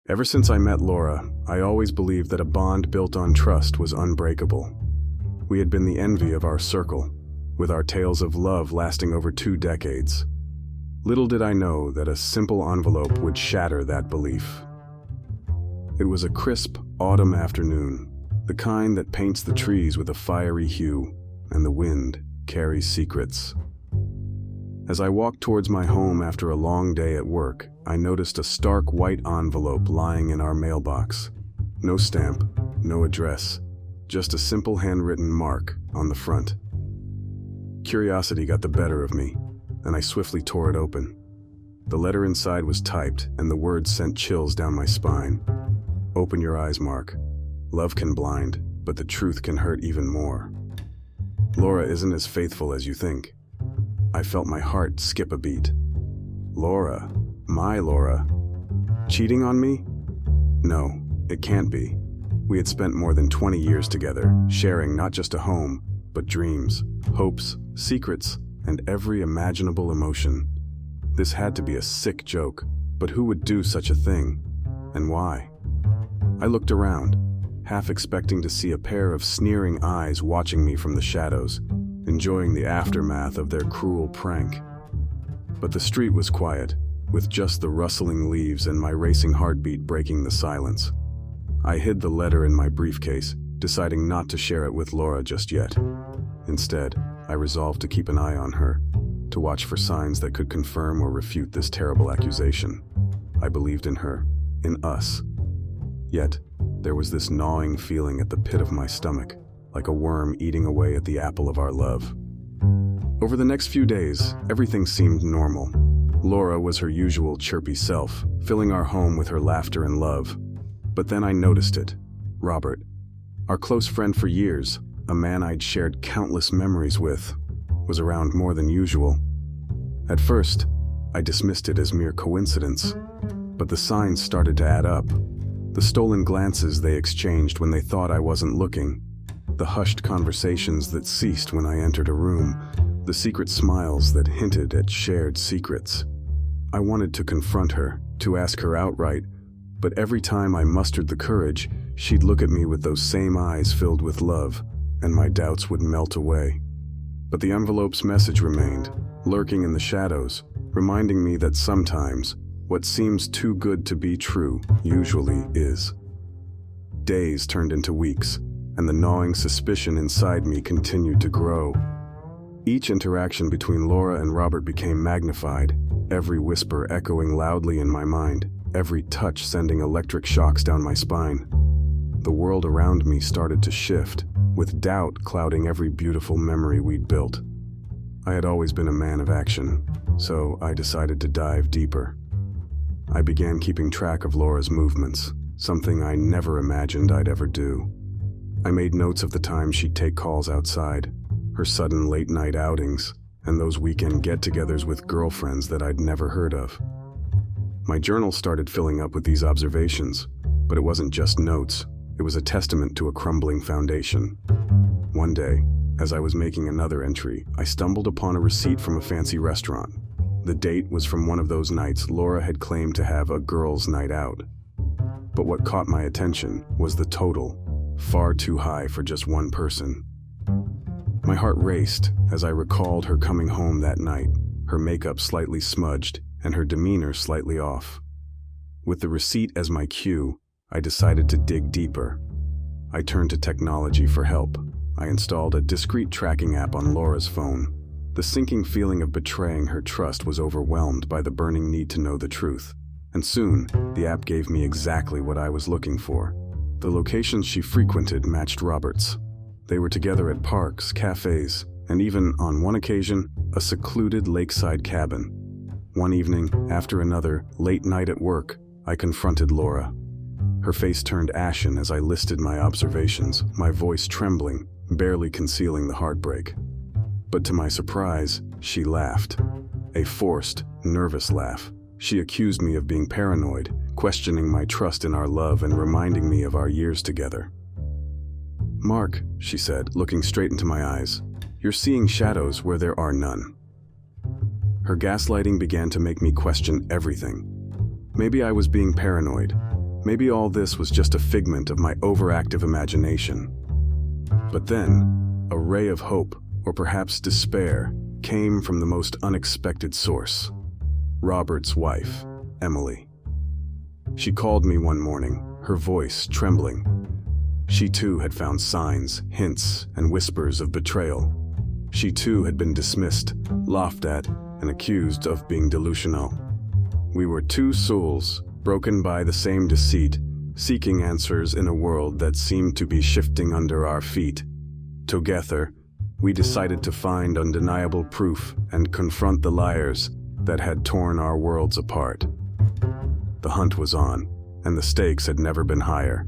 Ever since I met Laura, I always believed that a bond built on trust was unbreakable. We had been the envy of our circle, with our tales of love lasting over 2 decades. Little did I know that a simple envelope would shatter that belief. It was a crisp autumn afternoon, the kind that paints the trees with a fiery hue, and the wind carries secrets. As I walked towards my home after a long day at work, I noticed a stark white envelope lying in our mailbox. No stamp, no address, just a simple handwritten mark on the front. Curiosity got the better of me, and I swiftly tore it open. The letter inside was typed, and the words sent chills down my spine. "Open your eyes, Mark. Love can blind, but the truth can hurt even more. Laura isn't as faithful as you think." I felt my heart skip a beat. Laura? My Laura? Cheating on me? No, it can't be. We had spent more than 20 years together, sharing not just a home, but dreams, hopes, secrets, and every imaginable emotion. This had to be a sick joke, but who would do such a thing? And why? I looked around, half expecting to see a pair of sneering eyes watching me from the shadows, enjoying the aftermath of their cruel prank. But the street was quiet, with just the rustling leaves and my racing heartbeat breaking the silence. I hid the letter in my briefcase, deciding not to share it with Laura just yet. Instead, I resolved to keep an eye on her, to watch for signs that could confirm or refute this terrible accusation. I believed in her, in us. Yet, there was this gnawing feeling at the pit of my stomach, like a worm eating away at the apple of our love. Over the next few days, everything seemed normal. Laura was her usual chirpy self, filling our home with her laughter and love. But then I noticed it. Robert, our close friend for years, a man I'd shared countless memories with, was around more than usual. At first, I dismissed it as mere coincidence, but the signs started to add up. The stolen glances they exchanged when they thought I wasn't looking, the hushed conversations that ceased when I entered a room, the secret smiles that hinted at shared secrets. I wanted to confront her, to ask her outright, but every time I mustered the courage, she'd look at me with those same eyes filled with love, and my doubts would melt away. But the envelope's message remained, lurking in the shadows, reminding me that sometimes, what seems too good to be true usually is. Days turned into weeks, and the gnawing suspicion inside me continued to grow. Each interaction between Laura and Robert became magnified, every whisper echoing loudly in my mind, every touch sending electric shocks down my spine. The world around me started to shift, with doubt clouding every beautiful memory we'd built. I had always been a man of action, so I decided to dive deeper. I began keeping track of Laura's movements, something I never imagined I'd ever do. I made notes of the times she'd take calls outside, her sudden late-night outings, and those weekend get-togethers with girlfriends that I'd never heard of. My journal started filling up with these observations, but it wasn't just notes, it was a testament to a crumbling foundation. One day, as I was making another entry, I stumbled upon a receipt from a fancy restaurant. The date was from one of those nights Laura had claimed to have a girls' night out. But what caught my attention was the total, far too high for just one person. My heart raced as I recalled her coming home that night, her makeup slightly smudged and her demeanor slightly off. With the receipt as my cue, I decided to dig deeper. I turned to technology for help. I installed a discreet tracking app on Laura's phone. The sinking feeling of betraying her trust was overwhelmed by the burning need to know the truth. And soon, the app gave me exactly what I was looking for. The locations she frequented matched Robert's. They were together at parks, cafes, and even, on one occasion, a secluded lakeside cabin. One evening, after another late night at work, I confronted Laura. Her face turned ashen as I listed my observations, my voice trembling, barely concealing the heartbreak. But to my surprise, she laughed. A forced, nervous laugh. She accused me of being paranoid, questioning my trust in our love and reminding me of our years together. "Mark," she said, looking straight into my eyes, "you're seeing shadows where there are none." Her gaslighting began to make me question everything. Maybe I was being paranoid. Maybe all this was just a figment of my overactive imagination. But then, a ray of hope, or perhaps despair, came from the most unexpected source. Robert's wife, Emily. She called me one morning, her voice trembling. She too had found signs, hints, and whispers of betrayal. She too had been dismissed, laughed at, and accused of being delusional. We were two souls, broken by the same deceit, seeking answers in a world that seemed to be shifting under our feet. Together, we decided to find undeniable proof and confront the liars that had torn our worlds apart. The hunt was on, and the stakes had never been higher.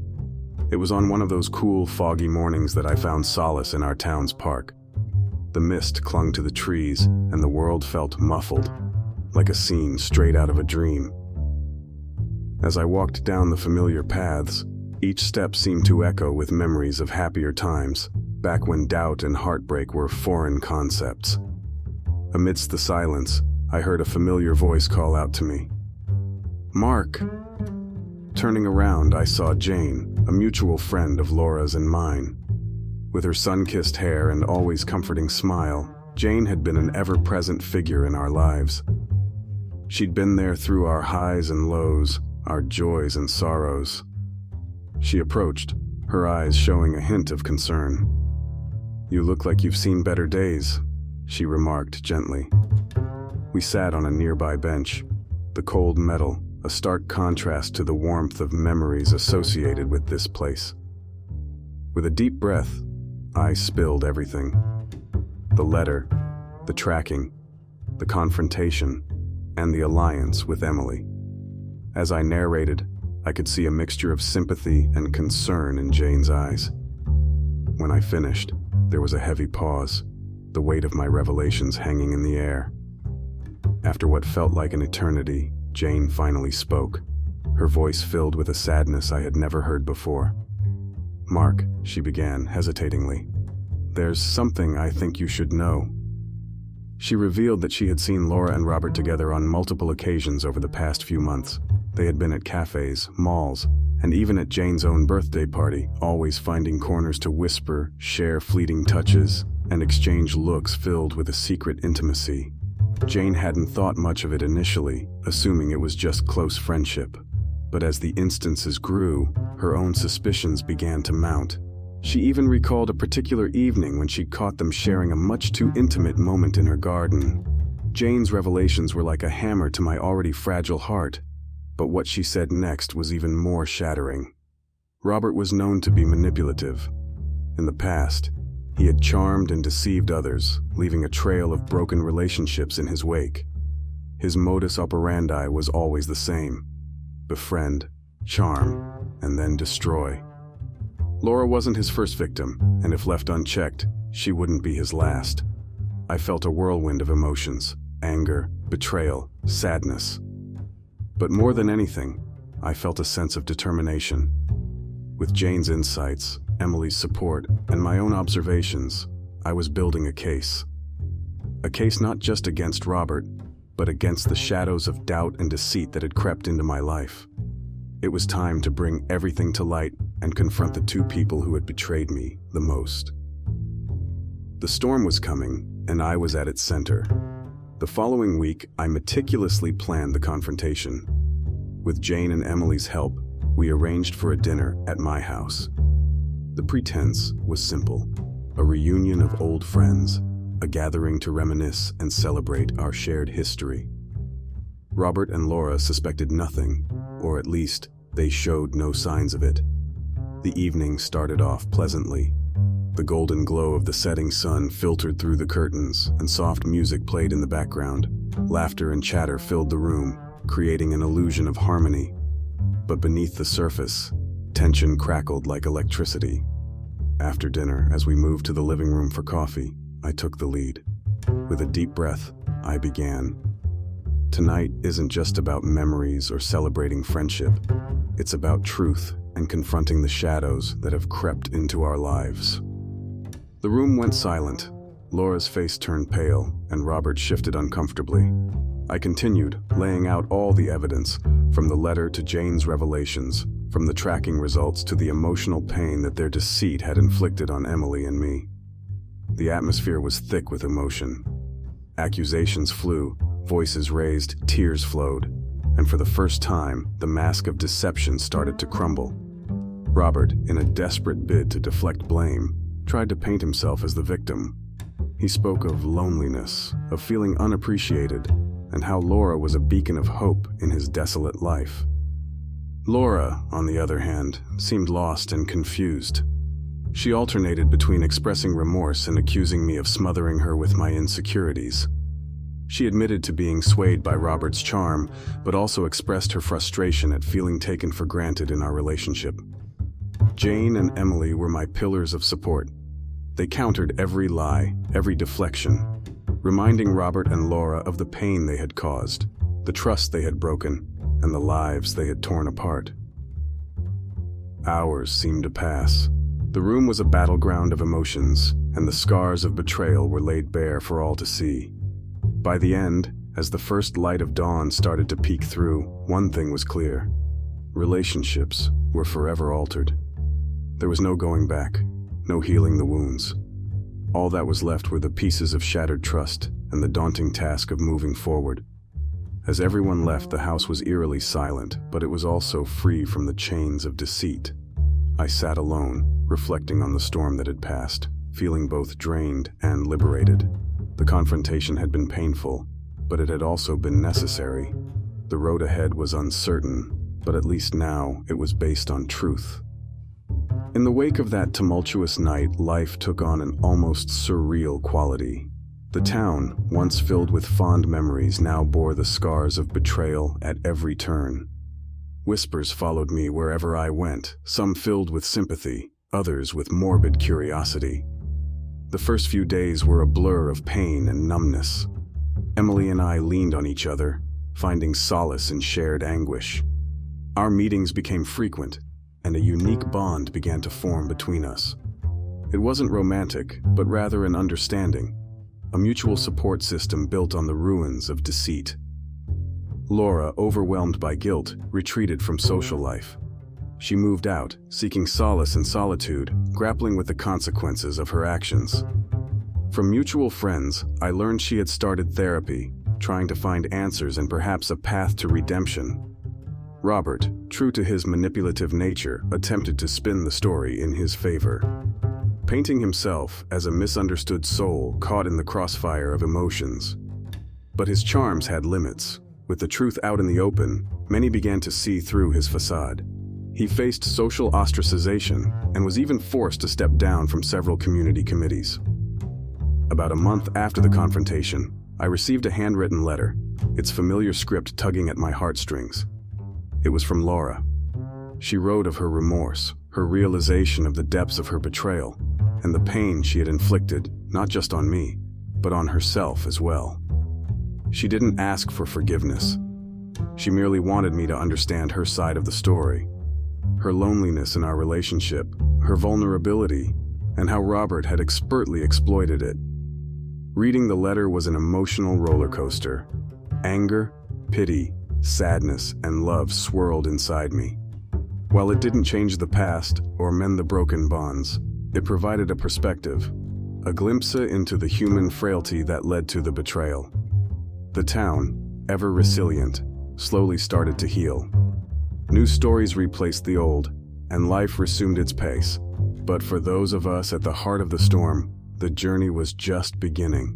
It was on one of those cool, foggy mornings that I found solace in our town's park. The mist clung to the trees, and the world felt muffled, like a scene straight out of a dream. As I walked down the familiar paths, each step seemed to echo with memories of happier times, back when doubt and heartbreak were foreign concepts. Amidst the silence, I heard a familiar voice call out to me, "Mark." Turning around, I saw Jane, a mutual friend of Laura's and mine. With her sun-kissed hair and always comforting smile, Jane had been an ever-present figure in our lives. She'd been there through our highs and lows, our joys and sorrows. She approached, her eyes showing a hint of concern. "You look like you've seen better days," she remarked gently. We sat on a nearby bench, the cold metal, a stark contrast to the warmth of memories associated with this place. With a deep breath, I spilled everything. The letter, the tracking, the confrontation, and the alliance with Emily. As I narrated, I could see a mixture of sympathy and concern in Jane's eyes. When I finished, there was a heavy pause, the weight of my revelations hanging in the air. After what felt like an eternity, Jane finally spoke, her voice filled with a sadness I had never heard before. "Mark," she began hesitatingly, "there's something I think you should know." She revealed that she had seen Laura and Robert together on multiple occasions over the past few months. They had been at cafes, malls, and even at Jane's own birthday party, always finding corners to whisper, share fleeting touches, and exchange looks filled with a secret intimacy. Jane hadn't thought much of it initially, assuming it was just close friendship. But as the instances grew, her own suspicions began to mount. She even recalled a particular evening when she caught them sharing a much too intimate moment in her garden. Jane's revelations were like a hammer to my already fragile heart, but what she said next was even more shattering. Robert was known to be manipulative. In the past, he had charmed and deceived others, leaving a trail of broken relationships in his wake. His modus operandi was always the same: befriend, charm, and then destroy. Laura wasn't his first victim, and if left unchecked, she wouldn't be his last. I felt a whirlwind of emotions: anger, betrayal, sadness. But more than anything, I felt a sense of determination. With Jane's insights, Emily's support, and my own observations, I was building a case. A case not just against Robert, but against the shadows of doubt and deceit that had crept into my life. It was time to bring everything to light and confront the two people who had betrayed me the most. The storm was coming, and I was at its center. The following week, I meticulously planned the confrontation. With Jane and Emily's help, we arranged for a dinner at my house. The pretense was simple: a reunion of old friends, a gathering to reminisce and celebrate our shared history. Robert and Laura suspected nothing, or at least, they showed no signs of it. The evening started off pleasantly. The golden glow of the setting sun filtered through the curtains, and soft music played in the background. Laughter and chatter filled the room, creating an illusion of harmony. But beneath the surface, tension crackled like electricity. After dinner, as we moved to the living room for coffee, I took the lead. With a deep breath, I began. Tonight isn't just about memories or celebrating friendship. It's about truth and confronting the shadows that have crept into our lives. The room went silent. Laura's face turned pale, and Robert shifted uncomfortably. I continued, laying out all the evidence, from the letter to Jane's revelations, from the tracking results to the emotional pain that their deceit had inflicted on Emily and me. The atmosphere was thick with emotion. Accusations flew, voices raised, tears flowed, and for the first time, the mask of deception started to crumble. Robert, in a desperate bid to deflect blame, tried to paint himself as the victim. He spoke of loneliness, of feeling unappreciated, and how Laura was a beacon of hope in his desolate life. Laura, on the other hand, seemed lost and confused. She alternated between expressing remorse and accusing me of smothering her with my insecurities. She admitted to being swayed by Robert's charm, but also expressed her frustration at feeling taken for granted in our relationship. Jane and Emily were my pillars of support. They countered every lie, every deflection, reminding Robert and Laura of the pain they had caused, the trust they had broken, and the lives they had torn apart. Hours seemed to pass. The room was a battleground of emotions, and the scars of betrayal were laid bare for all to see. By the end, as the first light of dawn started to peek through, one thing was clear. Relationships were forever altered. There was no going back, no healing the wounds. All that was left were the pieces of shattered trust and the daunting task of moving forward. As everyone left, the house was eerily silent, but it was also free from the chains of deceit. I sat alone, reflecting on the storm that had passed, feeling both drained and liberated. The confrontation had been painful, but it had also been necessary. The road ahead was uncertain, but at least now it was based on truth. In the wake of that tumultuous night, life took on an almost surreal quality. The town, once filled with fond memories, now bore the scars of betrayal at every turn. Whispers followed me wherever I went, some filled with sympathy, others with morbid curiosity. The first few days were a blur of pain and numbness. Emily and I leaned on each other, finding solace in shared anguish. Our meetings became frequent, and a unique bond began to form between us. It wasn't romantic, but rather an understanding, a mutual support system built on the ruins of deceit. Laura, overwhelmed by guilt, retreated from social life. She moved out, seeking solace in solitude, grappling with the consequences of her actions. From mutual friends, I learned she had started therapy, trying to find answers and perhaps a path to redemption. Robert, true to his manipulative nature, attempted to spin the story in his favor, painting himself as a misunderstood soul caught in the crossfire of emotions. But his charms had limits. With the truth out in the open, many began to see through his facade. He faced social ostracization and was even forced to step down from several community committees. About a month after the confrontation, I received a handwritten letter, its familiar script tugging at my heartstrings. It was from Laura. She wrote of her remorse, her realization of the depths of her betrayal, and the pain she had inflicted, not just on me, but on herself as well. She didn't ask for forgiveness. She merely wanted me to understand her side of the story, her loneliness in our relationship, her vulnerability, and how Robert had expertly exploited it. Reading the letter was an emotional roller coaster. Anger, pity, sadness, and love swirled inside me. While it didn't change the past or mend the broken bonds, it provided a perspective, a glimpse into the human frailty that led to the betrayal. The town, ever resilient, slowly started to heal. New stories replaced the old, and life resumed its pace. But for those of us at the heart of the storm, the journey was just beginning.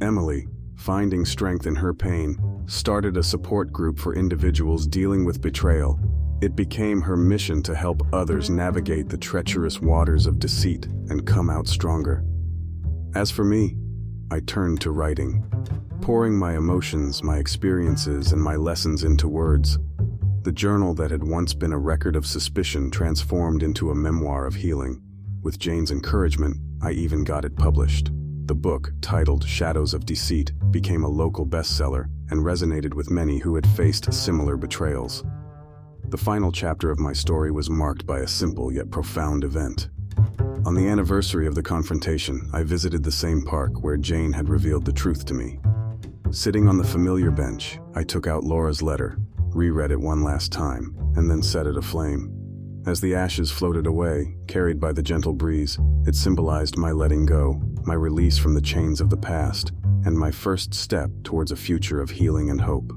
Emily, finding strength in her pain, started a support group for individuals dealing with betrayal. It became her mission to help others navigate the treacherous waters of deceit and come out stronger. As for me, I turned to writing, pouring my emotions, my experiences, and my lessons into words. The journal that had once been a record of suspicion transformed into a memoir of healing. With Jane's encouragement, I even got it published. The book, titled Shadows of Deceit, became a local bestseller and resonated with many who had faced similar betrayals. The final chapter of my story was marked by a simple yet profound event. On the anniversary of the confrontation, I visited the same park where Jane had revealed the truth to me. Sitting on the familiar bench, I took out Laura's letter, reread it one last time, and then set it aflame. As the ashes floated away, carried by the gentle breeze, it symbolized my letting go, my release from the chains of the past, and my first step towards a future of healing and hope.